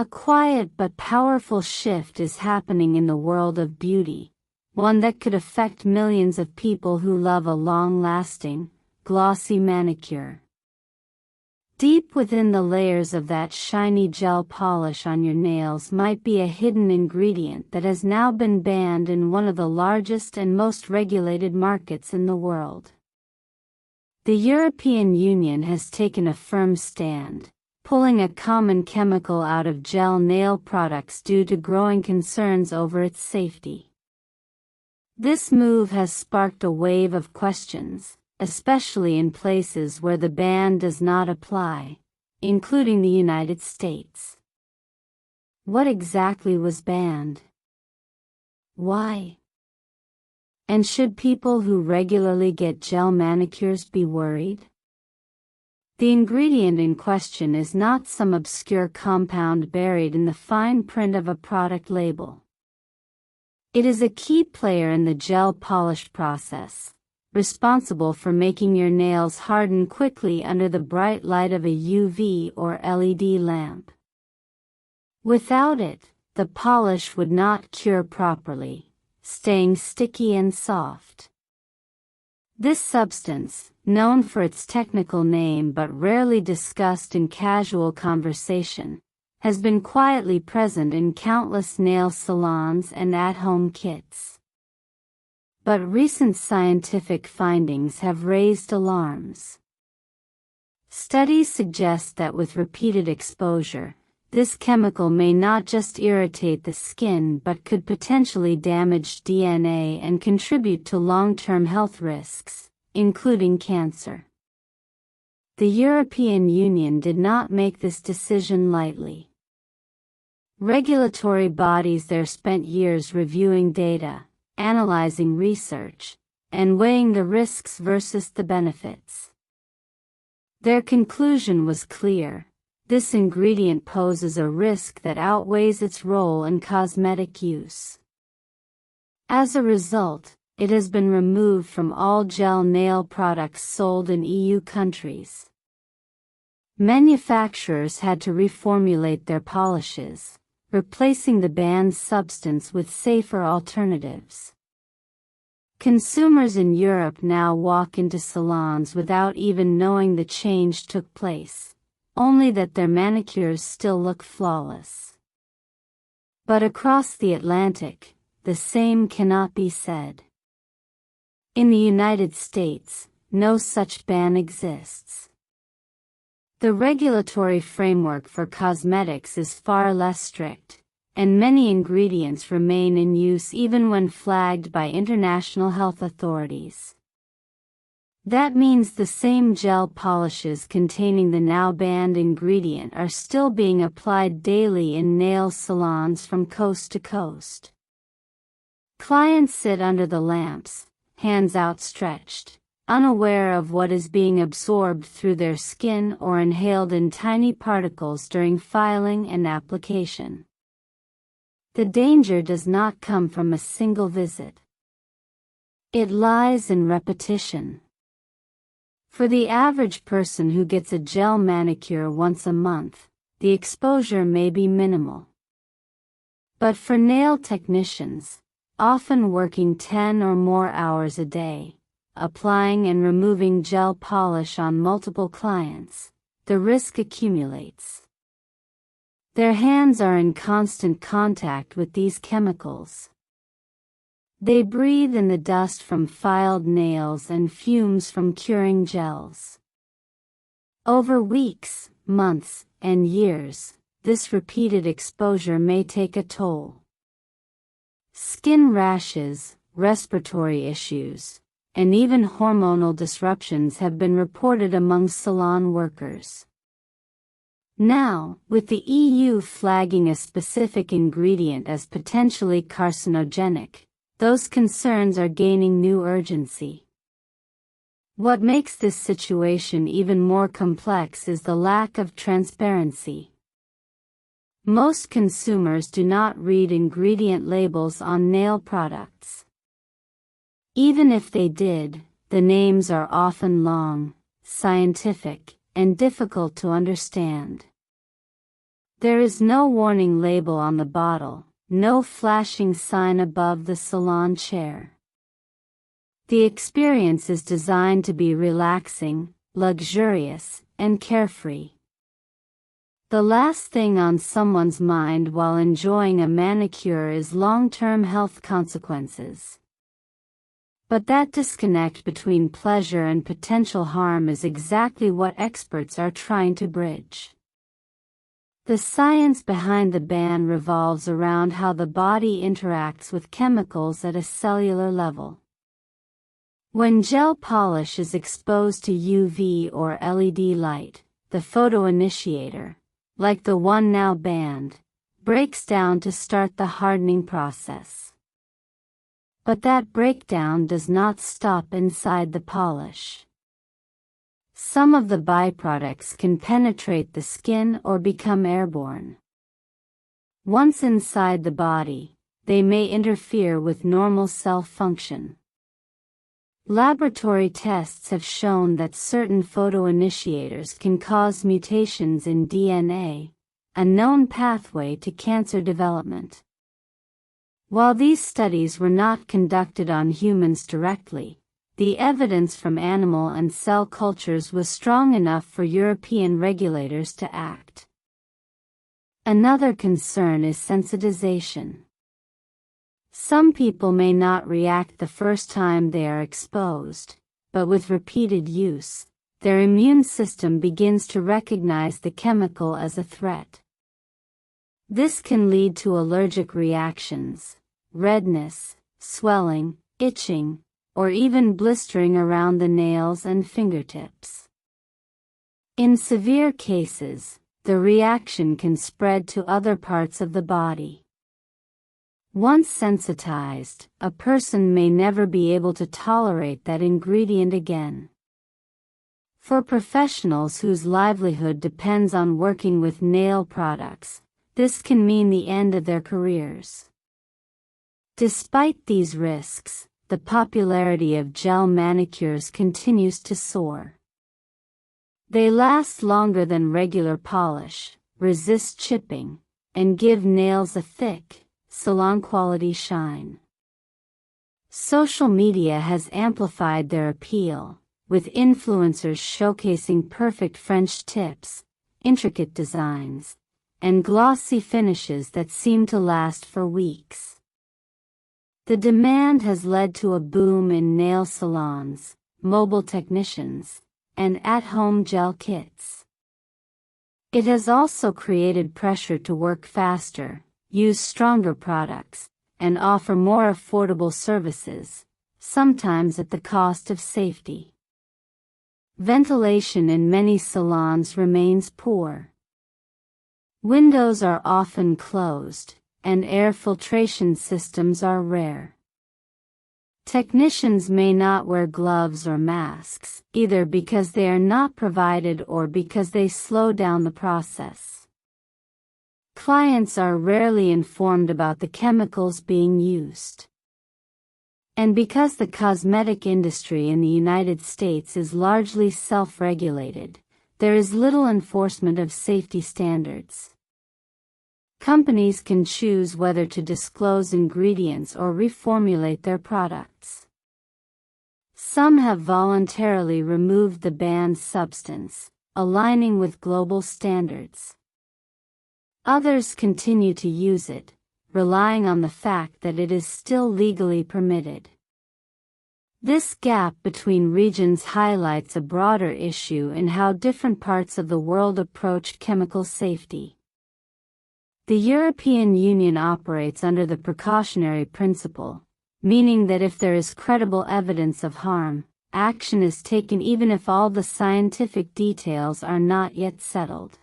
A quiet but powerful shift is happening in the world of beauty, one that could affect millions of people who love a long-lasting, glossy manicure. Deep within the layers of that shiny gel polish on your nails might be a hidden ingredient that has now been banned in one of the largest and most regulated markets in the world. The European Union has taken a firm stand, pulling a common chemical out of gel nail products due to growing concerns over its safety. This move has sparked a wave of questions, especially in places where the ban does not apply, including the United States. What exactly was banned? Why? And should people who regularly get gel manicures be worried? The ingredient in question is not some obscure compound buried in the fine print of a product label. It is a key player in the gel polish process, responsible for making your nails harden quickly under the bright light of a UV or LED lamp. Without it, the polish would not cure properly, staying sticky and soft. This substance, known for its technical name but rarely discussed in casual conversation, has been quietly present in countless nail salons and at-home kits. But recent scientific findings have raised alarms. Studies suggest that with repeated exposure, this chemical may not just irritate the skin but could potentially damage DNA and contribute to long-term health risks, including cancer. The European Union did not make this decision lightly. Regulatory bodies there spent years reviewing data, analyzing research, and weighing the risks versus the benefits. Their conclusion was clear: this ingredient poses a risk that outweighs its role in cosmetic use. As a result, it has been removed from all gel nail products sold in EU countries. Manufacturers had to reformulate their polishes, replacing the banned substance with safer alternatives. Consumers in Europe now walk into salons without even knowing the change took place, only that their manicures still look flawless. But across the Atlantic, the same cannot be said. In the United States, no such ban exists. The regulatory framework for cosmetics is far less strict, and many ingredients remain in use even when flagged by international health authorities. That means the same gel polishes containing the now banned ingredient are still being applied daily in nail salons from coast to coast. Clients sit under the lamps, hands outstretched, unaware of what is being absorbed through their skin or inhaled in tiny particles during filing and application. The danger does not come from a single visit. It lies in repetition. For the average person who gets a gel manicure once a month, the exposure may be minimal. But for nail technicians, often working 10 or more hours a day, applying and removing gel polish on multiple clients, the risk accumulates. Their hands are in constant contact with these chemicals. They breathe in the dust from filed nails and fumes from curing gels. Over weeks, months, and years, this repeated exposure may take a toll. Skin rashes, respiratory issues, and even hormonal disruptions have been reported among salon workers. Now, with the EU flagging a specific ingredient as potentially carcinogenic, those concerns are gaining new urgency. What makes this situation even more complex is the lack of transparency. Most consumers do not read ingredient labels on nail products. Even if they did, the names are often long, scientific, and difficult to understand. There is no warning label on the bottle, no flashing sign above the salon chair. The experience is designed to be relaxing, luxurious, and carefree. The last thing on someone's mind while enjoying a manicure is long-term health consequences. But that disconnect between pleasure and potential harm is exactly what experts are trying to bridge. The science behind the ban revolves around how the body interacts with chemicals at a cellular level. When gel polish is exposed to UV or LED light, the photoinitiator, like the one now banned, breaks down to start the hardening process. But that breakdown does not stop inside the polish. Some of the byproducts can penetrate the skin or become airborne. Once inside the body, they may interfere with normal cell function. Laboratory tests have shown that certain photoinitiators can cause mutations in DNA, a known pathway to cancer development. While these studies were not conducted on humans directly, the evidence from animal and cell cultures was strong enough for European regulators to act. Another concern is sensitization. Some people may not react the first time they are exposed, but with repeated use, their immune system begins to recognize the chemical as a threat. This can lead to allergic reactions, redness, swelling, itching, or even blistering around the nails and fingertips. In severe cases, the reaction can spread to other parts of the body. Once sensitized, a person may never be able to tolerate that ingredient again. For professionals whose livelihood depends on working with nail products, this can mean the end of their careers. Despite these risks, the popularity of gel manicures continues to soar. They last longer than regular polish, resist chipping, and give nails a thick, salon-quality shine. Social media has amplified their appeal, with influencers showcasing perfect French tips, intricate designs, and glossy finishes that seem to last for weeks. The demand has led to a boom in nail salons, mobile technicians, and at-home gel kits. It has also created pressure to work faster, use stronger products, and offer more affordable services, sometimes at the cost of safety. Ventilation in many salons remains poor. Windows are often closed, and air filtration systems are rare. Technicians may not wear gloves or masks, either because they are not provided or because they slow down the process. Clients are rarely informed about the chemicals being used. And because the cosmetic industry in the United States is largely self-regulated, there is little enforcement of safety standards. Companies can choose whether to disclose ingredients or reformulate their products. Some have voluntarily removed the banned substance, aligning with global standards. Others continue to use it, relying on the fact that it is still legally permitted. This gap between regions highlights a broader issue in how different parts of the world approach chemical safety. The European Union operates under the precautionary principle, meaning that if there is credible evidence of harm, action is taken even if all the scientific details are not yet settled.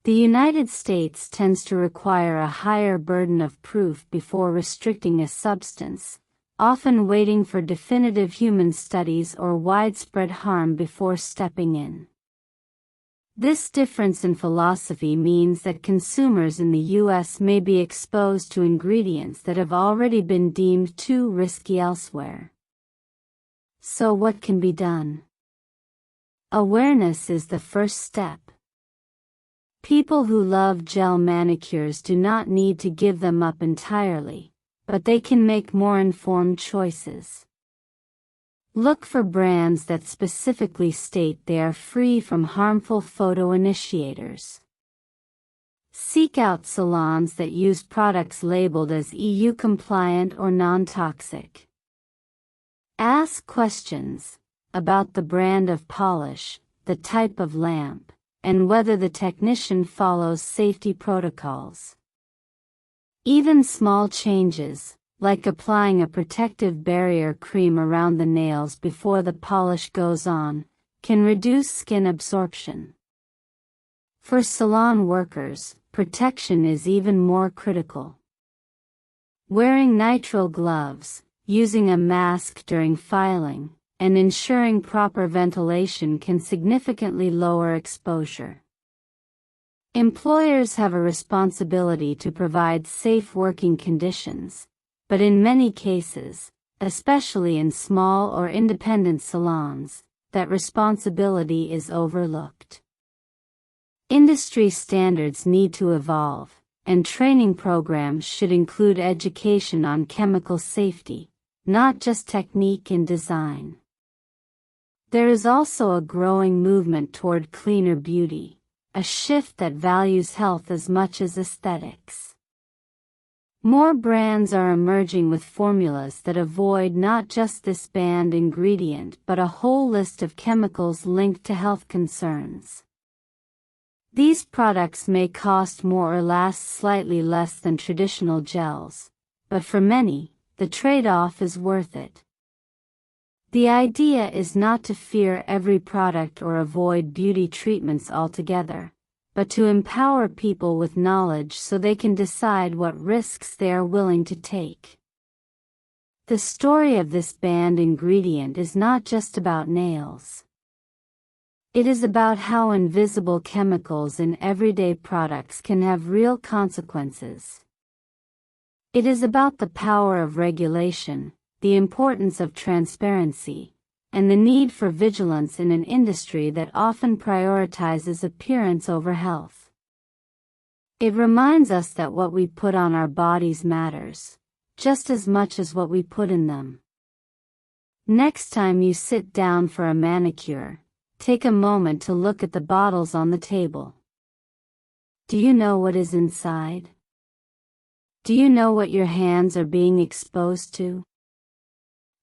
The United States tends to require a higher burden of proof before restricting a substance, often waiting for definitive human studies or widespread harm before stepping in. This difference in philosophy means that consumers in the U.S. may be exposed to ingredients that have already been deemed too risky elsewhere. So what can be done? Awareness is the first step. People who love gel manicures do not need to give them up entirely, but they can make more informed choices. Look for brands that specifically state they are free from harmful photoinitiators. Seek out salons that use products labeled as EU compliant or non-toxic. Ask questions about the brand of polish, the type of lamp, and whether the technician follows safety protocols. Even small changes, like applying a protective barrier cream around the nails before the polish goes on, can reduce skin absorption. For salon workers, protection is even more critical. Wearing nitrile gloves, using a mask during filing, and ensuring proper ventilation can significantly lower exposure. Employers have a responsibility to provide safe working conditions, but in many cases, especially in small or independent salons, that responsibility is overlooked. Industry standards need to evolve, and training programs should include education on chemical safety, not just technique and design. There is also a growing movement toward cleaner beauty, a shift that values health as much as aesthetics. More brands are emerging with formulas that avoid not just this banned ingredient but a whole list of chemicals linked to health concerns. These products may cost more or last slightly less than traditional gels, but for many, the trade-off is worth it. The idea is not to fear every product or avoid beauty treatments altogether, but to empower people with knowledge so they can decide what risks they are willing to take. The story of this banned ingredient is not just about nails. It is about how invisible chemicals in everyday products can have real consequences. It is about the power of regulation, the importance of transparency, and the need for vigilance in an industry that often prioritizes appearance over health. It reminds us that what we put on our bodies matters, just as much as what we put in them. Next time you sit down for a manicure, take a moment to look at the bottles on the table. Do you know what is inside? Do you know what your hands are being exposed to?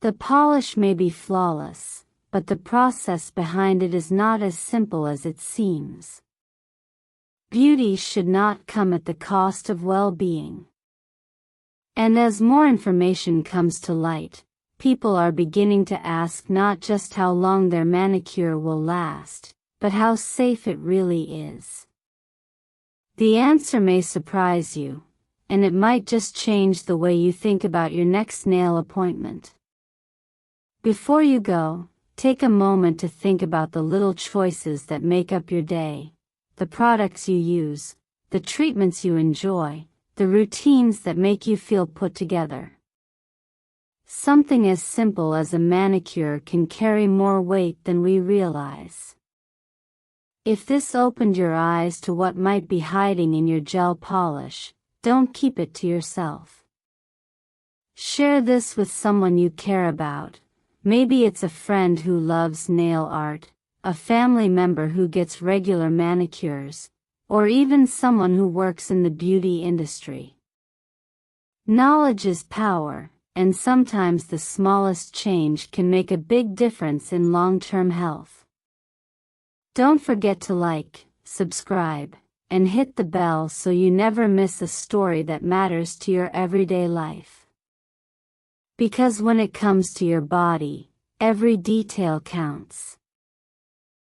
The polish may be flawless, but the process behind it is not as simple as it seems. Beauty should not come at the cost of well-being. And as more information comes to light, people are beginning to ask not just how long their manicure will last, but how safe it really is. The answer may surprise you, and it might just change the way you think about your next nail appointment. Before you go, take a moment to think about the little choices that make up your day, the products you use, the treatments you enjoy, the routines that make you feel put together. Something as simple as a manicure can carry more weight than we realize. If this opened your eyes to what might be hiding in your gel polish, don't keep it to yourself. Share this with someone you care about. Maybe it's a friend who loves nail art, a family member who gets regular manicures, or even someone who works in the beauty industry. Knowledge is power, and sometimes the smallest change can make a big difference in long-term health. Don't forget to like, subscribe, and hit the bell so you never miss a story that matters to your everyday life. Because when it comes to your body, every detail counts.